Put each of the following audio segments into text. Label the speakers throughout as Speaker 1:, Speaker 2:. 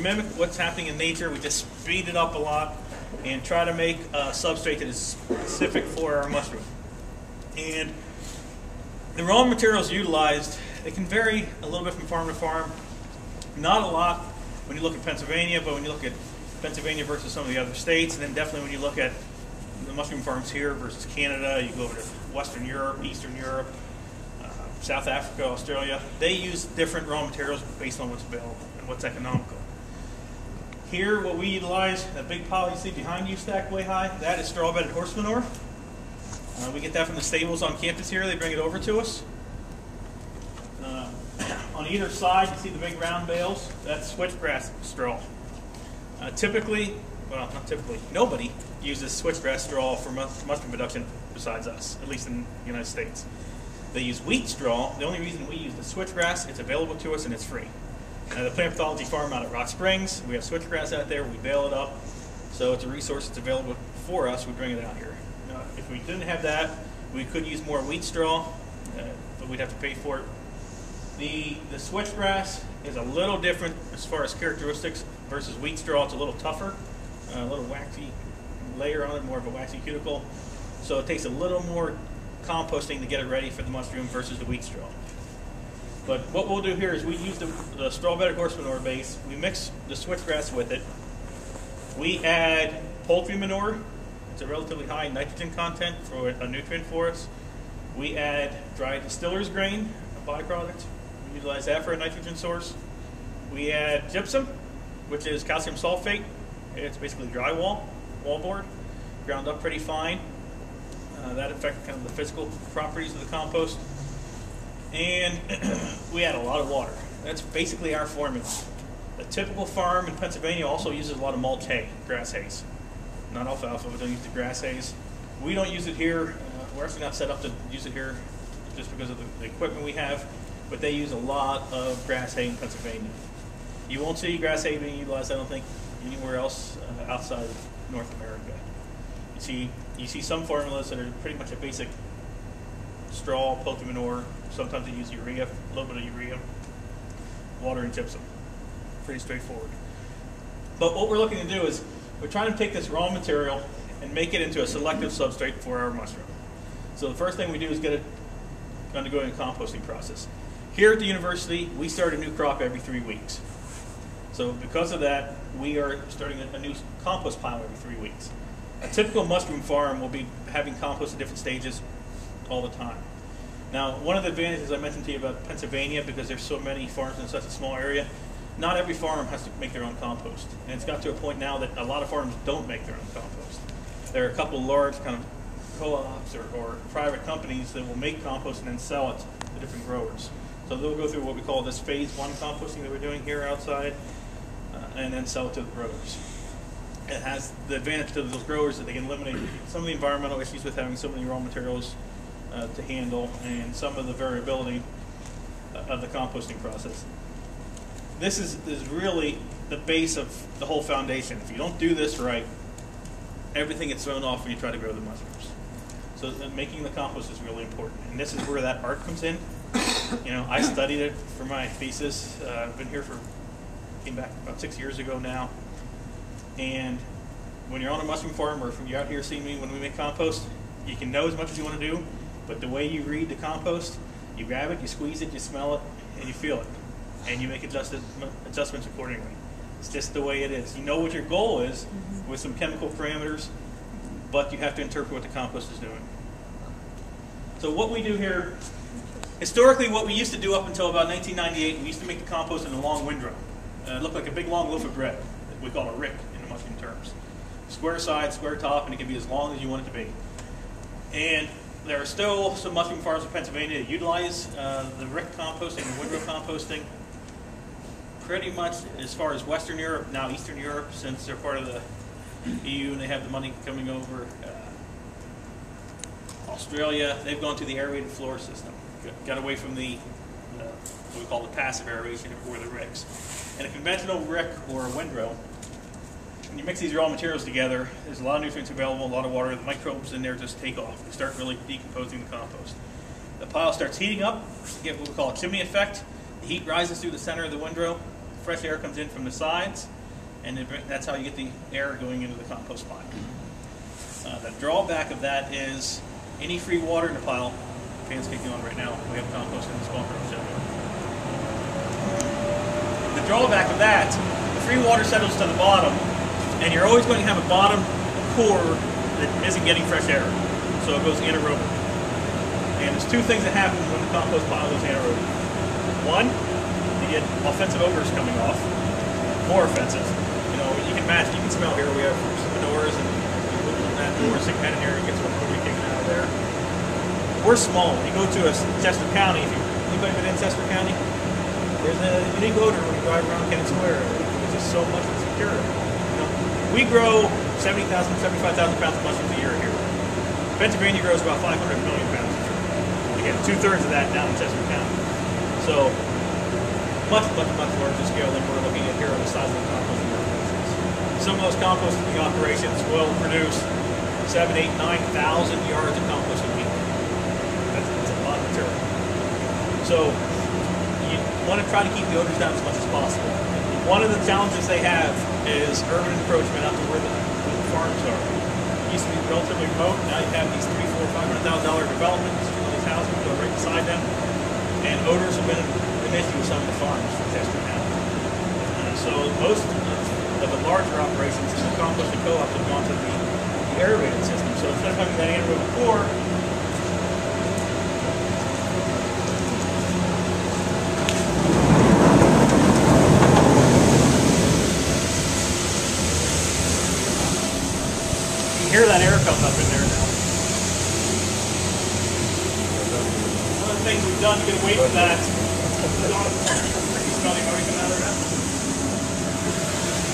Speaker 1: mimic what's happening in nature. We just speed it up a lot and try to make a substrate that is specific for our mushroom. And the raw materials utilized, it can vary a little bit from farm to farm. Not a lot when you look at Pennsylvania, but when you look at Pennsylvania versus some of the other states, and then definitely when you look at the mushroom farms here versus Canada, you go over to Western Europe, Eastern Europe, South Africa, Australia, they use different raw materials based on what's available and what's economical. Here, what we utilize, that big pile you see behind you stacked way high, that is straw-bedded horse manure. We get that from the stables on campus here. They bring it over to us. On either side, you see the big round bales. That's switchgrass straw. Typically, well, not typically, nobody uses switchgrass straw for mushroom production besides us, at least in the United States. They use wheat straw. The only reason we use the switchgrass, it's available to us and it's free. The plant pathology farm out at Rock Springs, we have switchgrass out there. We bale it up, so it's a resource that's available for us. We bring it out here. If we didn't have that, we could use more wheat straw, but we'd have to pay for it. The switchgrass is a little different as far as characteristics versus wheat straw. It's a little tougher, a little waxy layer on it, more of a waxy cuticle. So it takes a little more composting to get it ready for the mushroom versus the wheat straw. But what we'll do here is we use the straw-bedded horse manure base. We mix the switchgrass with it. We add poultry manure. It's a relatively high nitrogen content for a nutrient for us. We add dried distiller's grain, a byproduct. We utilize that for a nitrogen source. We add gypsum, which is calcium sulfate. It's basically drywall, wallboard, ground up pretty fine. That affects kind of the physical properties of the compost. And we add a lot of water. That's basically our formula. A typical farm in Pennsylvania also uses a lot of mulch hay, grass hays. Not alfalfa, but don't use the grass hays. We don't use it here. We're actually not set up to use it here just because of the equipment we have, but they use a lot of grass hay in Pennsylvania. You won't see grass hay being utilized, I don't think, anywhere else outside of North America. You see some formulas that are pretty much a basic straw, poultry manure. Sometimes they use urea, a little bit of urea, water, and gypsum. Pretty straightforward. But what we're looking to do is we're trying to take this raw material and make it into a selective substrate for our mushroom. So the first thing we do is get it undergoing a composting process. Here at the university, we start a new crop every 3 weeks. So because of that, we are starting a new compost pile every 3 weeks. A typical mushroom farm will be having compost at different stages all the time. Now, one of the advantages I mentioned to you about Pennsylvania, because there's so many farms in such a small area, not every farm has to make their own compost. And it's got to a point now that a lot of farms don't make their own compost. There are a couple of large kind of co-ops or private companies that will make compost and then sell it to different growers. So they'll go through what we call this phase 1 composting that we're doing here outside, and then sell it to the growers. It has the advantage to those growers that they can eliminate some of the environmental issues with having so many raw materials to handle, and some of the variability of the composting process. This is really the base of the whole foundation. If you don't do this right, everything gets thrown off when you try to grow the mushrooms. So making the compost is really important, and this is where that art comes in. I studied it for my thesis. I've been here came back about 6 years ago now. And when you're on a mushroom farm, or if you're out here seeing me when we make compost, you can know as much as you want to do, but the way you read the compost, you grab it, you squeeze it, you smell it, and you feel it. And you make adjustments accordingly. It's just the way it is. You know what your goal is with some chemical parameters, but you have to interpret what the compost is doing. So what we do here, historically what we used to do up until about 1998, we used to make the compost in a long windrow. It looked like a big long loaf of bread. We call it a rick in the mushroom terms. Square side, square top, and it can be as long as you want it to be. And there are still some mushroom farms in Pennsylvania that utilize the rick composting, the windrow composting. Pretty much as far as Western Europe, now Eastern Europe, since they're part of the EU and they have the money coming over. Australia, they've gone to the aerated floor system. Got away from the what we call the passive aeration, or the ricks. And a conventional rick or a windrow, when you mix these raw materials together, there's a lot of nutrients available, a lot of water. The microbes in there just take off. They start really decomposing the compost. The pile starts heating up. You get what we call a chimney effect. The heat rises through the center of the windrow, fresh air comes in from the sides, and that's how you get the air going into the compost pile. The drawback of that is any free water in the pile. Fans kicking on right now. We have compost in the small room. The drawback of that, the free water settles to the bottom, and you're always going to have a bottom core that isn't getting fresh air, so it goes anaerobic. And there's two things that happen when the compost pile goes anaerobic. One, you get offensive odors coming off, more offensive. You know, you can imagine, you can smell here. We have some doors and that door, stick that in here, and get some odor kicking out of there. We're small. When you go to Chester County, anybody been in Chester County? There's a unique odor when you drive around Cannon Square. There's just so much that's pure. You know, we grow 70,000, 75,000 pounds of mushrooms a year here. Pennsylvania grows about 500 million pounds a year. Again, 2/3 of that down in Chester County. So much larger scale than we're looking at here on the size of the composting operations. Some of those composting operations will produce 7,000, 8,000, 9,000 yards of compost a week. That's a lot of material. So you want to try to keep the odors down as much as possible. One of the challenges they have is urban encroachment out to where the farms are. It used to be relatively remote. Now you have these $300,000, $400,000, $500,000 developments, all these houses go right beside them, and odors have been an issue with some of the farms in Chester County. So most of the larger operations in the composting co-ops have gone to the aerated system. So instead of having that anaerobic core, hear that air coming up in there now. One of the things we've done to get away from that.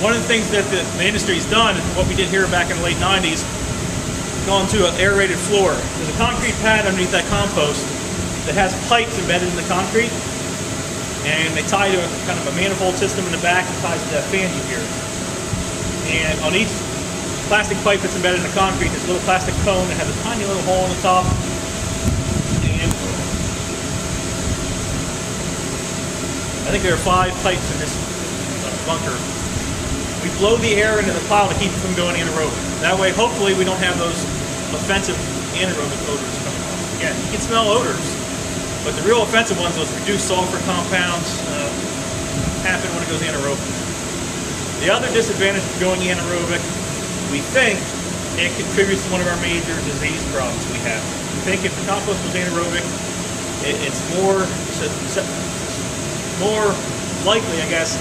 Speaker 1: One of the things that the industry's done, what we did here back in the late 90s, gone to an aerated floor. There's a concrete pad underneath that compost that has pipes embedded in the concrete, and they tie to a kind of a manifold system in the back that ties to that fan you hear. And on each plastic pipe that's embedded in the concrete, there's a little plastic cone that has a tiny little hole in the top. And I think there are 5 pipes in this bunker. We blow the air into the pile to keep it from going anaerobic. That way, hopefully, we don't have those offensive anaerobic odors coming off. Again, you can smell odors, but the real offensive ones, those reduced sulfur compounds, happen when it goes anaerobic. The other disadvantage of going anaerobic, we think it contributes to one of our major disease problems we have. We think if the compost was anaerobic, it's more likely, I guess,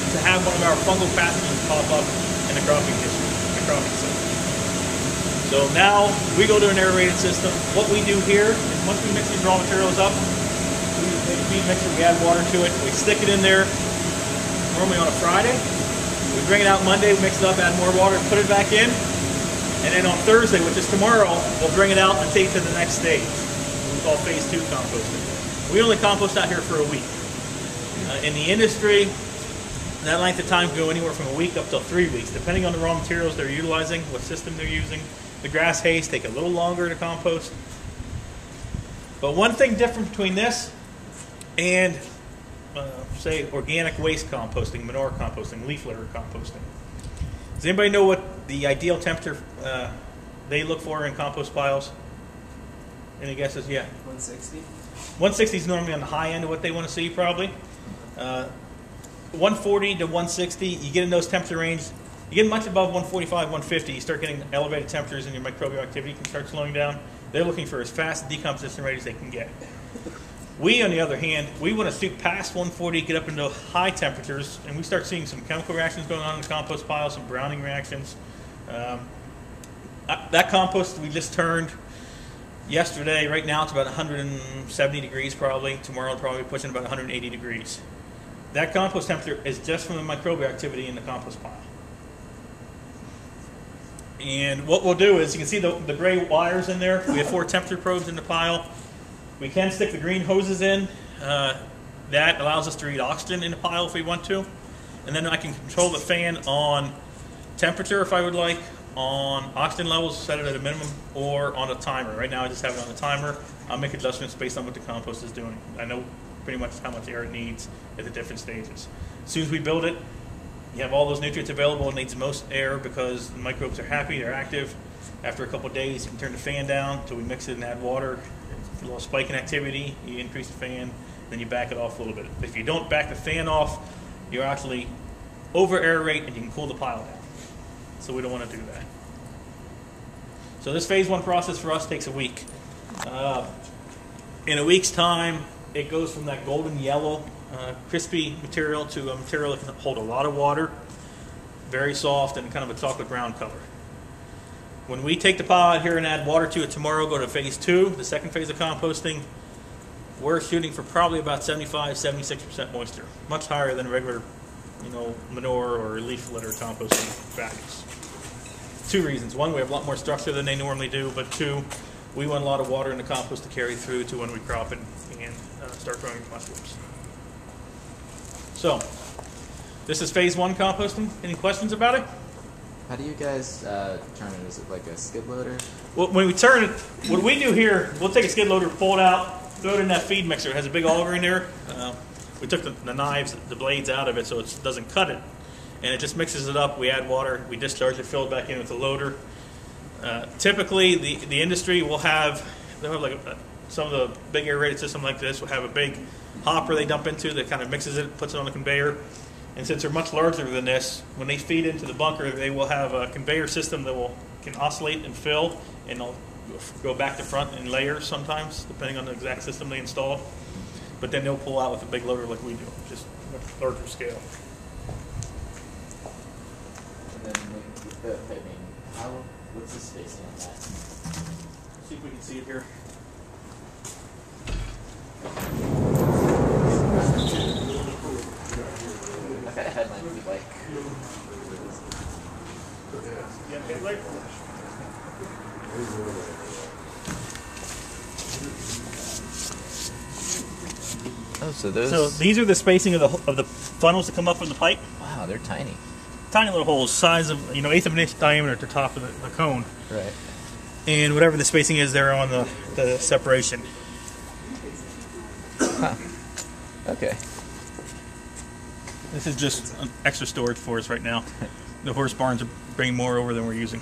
Speaker 1: to have one of our fungal pathogens pop up in the cropping system. So now we go to an aerated system. What we do here is once we mix these raw materials up, we make a feed mixer, we add water to it, we stick it in there normally on a Friday. We bring it out Monday, we mix it up, add more water, put it back in, and then on Thursday, which is tomorrow, we'll bring it out and take it to the next stage. We call phase 2 composting. We only compost out here for a week. In the industry, that length of time can go anywhere from a week up to 3 weeks, depending on the raw materials they're utilizing, what system they're using. The grass hays take a little longer to compost. But one thing different between this and say organic waste composting, manure composting, leaf litter composting. Does anybody know what the ideal temperature they look for in compost piles? Any guesses? Yeah.
Speaker 2: 160.
Speaker 1: 160 is normally on the high end of what they want to see, probably. 140 to 160, you get in those temperature range. You get much above 145, 150, you start getting elevated temperatures and your microbial activity can start slowing down. They're looking for as fast a decomposition rate as they can get. We, on the other hand, we want to shoot past 140, get up into high temperatures, and we start seeing some chemical reactions going on in the compost pile, some browning reactions. That compost we just turned yesterday, right now it's about 170 degrees probably. Tomorrow it'll probably be pushing about 180 degrees. That compost temperature is just from the microbial activity in the compost pile. And what we'll do is, you can see the gray wires in there. We have 4 temperature probes in the pile. We can stick the green hoses in. That allows us to read oxygen in the pile if we want to. And then I can control the fan on temperature if I would like, on oxygen levels, set it at a minimum, or on a timer. Right now I just have it on a timer. I'll make adjustments based on what the compost is doing. I know pretty much how much air it needs at the different stages. As soon as we build it, you have all those nutrients available. It needs the most air because the microbes are happy, they're active. After a couple of days, you can turn the fan down until we mix it and add water. A little spike in activity, you increase the fan, then you back it off a little bit. If you don't back the fan off, you actually over aerate and you can cool the pile down. So we don't want to do that. So this phase 1 process for us takes a week. In a week's time, it goes from that golden yellow, crispy material to a material that can hold a lot of water, very soft, and kind of a chocolate brown color. When we take the pile out here and add water to it tomorrow, go to phase 2, the second phase of composting, we're shooting for probably about 75–76% moisture, much higher than regular, manure or leaf litter composting values. 2 reasons. 1, we have a lot more structure than they normally do, but 2, we want a lot of water in the compost to carry through to when we crop it and start growing mushrooms. So, this is phase 1 composting. Any questions about it?
Speaker 2: How do you guys turn it? Is it like a skid loader?
Speaker 1: Well, when we turn it, what we do here, we'll take a skid loader, pull it out, throw it in that feed mixer. It has a big auger in there. We took the knives, the blades out of it so it doesn't cut it. And it just mixes it up. We add water, we discharge it, fill it back in with the loader. Typically, the industry will have, some of the big aerated system like this will have a big hopper they dump into that kind of mixes it, puts it on a conveyor. And since they're much larger than this, when they feed into the bunker, they will have a conveyor system that can oscillate and fill, and they'll go back to front in layers sometimes, depending on the exact system they install. But then they'll pull out with a big loader like we do, just much larger scale.
Speaker 2: And then the piping, what's the spacing on that?
Speaker 1: See if we can see it here.
Speaker 2: I've got a headline if you'd like.
Speaker 1: Yeah, headlight.
Speaker 2: Oh, so those.
Speaker 1: So these are the spacing of the funnels that come up from the pipe.
Speaker 2: Wow, they're tiny.
Speaker 1: Tiny little holes, size of 1/8 of an inch diameter at the top of the cone.
Speaker 2: Right.
Speaker 1: And whatever the spacing is there on the separation.
Speaker 2: Huh. Okay.
Speaker 1: This is just extra storage for us right now. The horse barns are bringing more over than we're using.